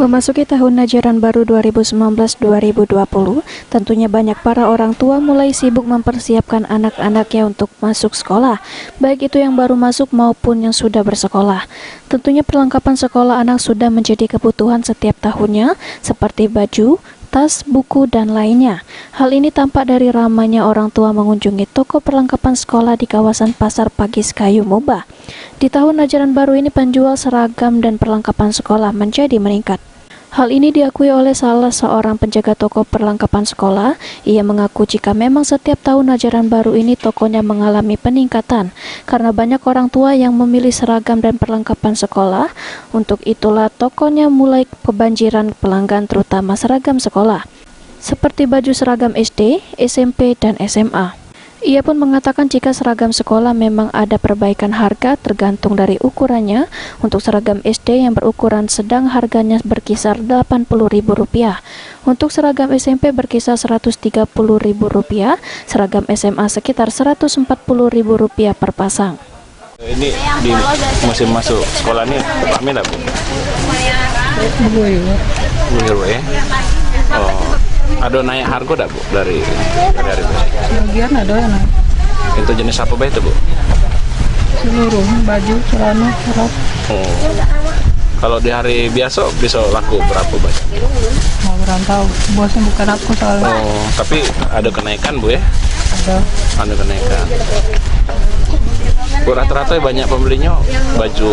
Memasuki tahun ajaran baru 2019-2020, tentunya banyak para orang tua mulai sibuk mempersiapkan anak-anaknya untuk masuk sekolah, baik itu yang baru masuk maupun yang sudah bersekolah. Tentunya perlengkapan sekolah anak sudah menjadi kebutuhan setiap tahunnya, seperti baju, tas, buku, dan lainnya. Hal ini tampak dari ramainya orang tua mengunjungi toko perlengkapan sekolah di kawasan Pasar Pagi Sekayu, Moba. Di tahun ajaran baru ini penjual seragam dan perlengkapan sekolah menjadi meningkat. Hal ini diakui oleh salah seorang penjaga toko perlengkapan sekolah. Ia mengaku jika memang setiap tahun ajaran baru ini tokonya mengalami peningkatan karena banyak orang tua yang memilih seragam dan perlengkapan sekolah. Untuk itulah tokonya mulai kebanjiran pelanggan terutama seragam sekolah, seperti baju seragam SD, SMP, dan SMA. Ia pun mengatakan jika seragam sekolah memang ada perbaikan harga tergantung dari ukurannya. Untuk seragam SD yang berukuran sedang harganya berkisar Rp80.000. Untuk seragam SMP berkisar Rp130.000, seragam SMA sekitar Rp140.000 per pasang. Ini di musim masuk sekolah ini rame nggak, Bu? Bu ya? Oh. Ada naik harga enggak, Bu, dari hari ini? Sebagian ada yang naik. Itu jenis apa, Bu, itu, Bu? Seluruh baju, celana, serap. Oh. Kalau di hari biasa bisa laku berapa banyak? Mau berantau, bosnya bukan aku soalnya. Oh, tapi ada kenaikan, Bu, ya? Ada. Ada kenaikan. Bu, rata-rata banyak pembelinya baju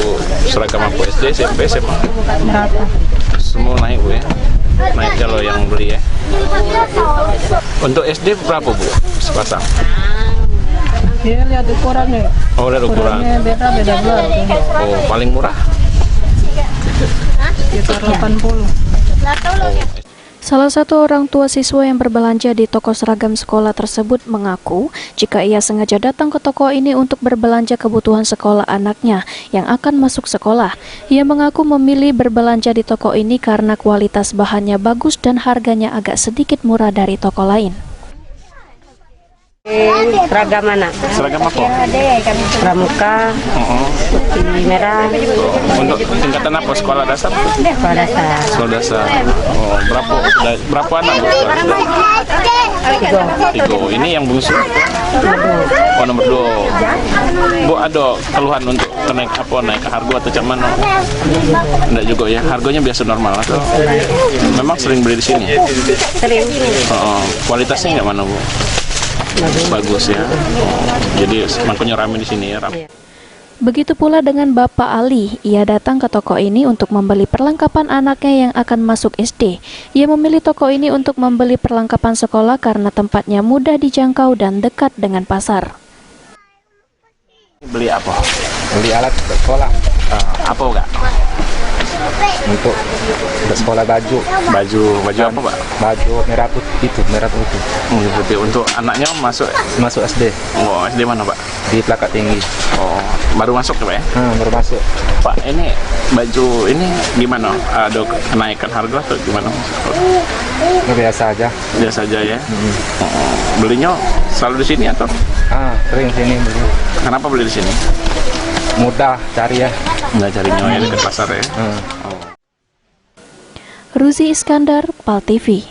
seragam apa SD, SMP, SMA? Berapa? Semua naik, Bu, ya? Naik kalau yang beli, ya? Untuk SD berapa, Bu, sepasang? Dia lihat ukurannya. Oh, lihat ukuran. Ukurannya beda belas. Oh, paling murah? Sekitar 80. Salah satu orang tua siswa yang berbelanja di toko seragam sekolah tersebut mengaku jika ia sengaja datang ke toko ini untuk berbelanja kebutuhan sekolah anaknya yang akan masuk sekolah. Ia mengaku memilih berbelanja di toko ini karena kualitas bahannya bagus dan harganya agak sedikit murah dari toko lain. Seragam mana? Seragam apa? Pramuka, putih merah. Untuk tingkatan apa? Sekolah dasar? Sekolah dasar. Sekolah dasar. Oh, berapa anak? Tiga. Ini yang bungsu? Oh, nomor 2. Bu, ada keluhan untuk naik harga atau cak mana? Enggak juga ya. Harganya biasa normal atau memang sering beli di sini? Sering. Oh, kualitasnya nggak mana, Bu? Bagus ya. Oh, jadi makanya ramai di sini ya. Begitu pula dengan Bapak Ali. Ia datang ke toko ini untuk membeli perlengkapan anaknya yang akan masuk SD. Ia memilih toko ini untuk membeli perlengkapan sekolah karena tempatnya mudah dijangkau dan dekat dengan pasar. Beli apa? Beli alat sekolah. Apa enggak? Untuk sekolah baju apa, Pak? Baju merah putih putih. Putih. Untuk anaknya masuk SD. Oh, SD mana, Pak? Di Pelakat Tinggi. Oh, baru masuk ya, Pak ya? Baru masuk. Pak, ini baju ini gimana? Ada kenaikan harga atau gimana? Biasa aja. Biasa aja ya. Belinya selalu di sini atau? Sering sini beli. Kenapa beli di sini? Mudah cari ya. Nggak carinya ya dekat pasar ya. Ruzi Iskandar, PAL TV.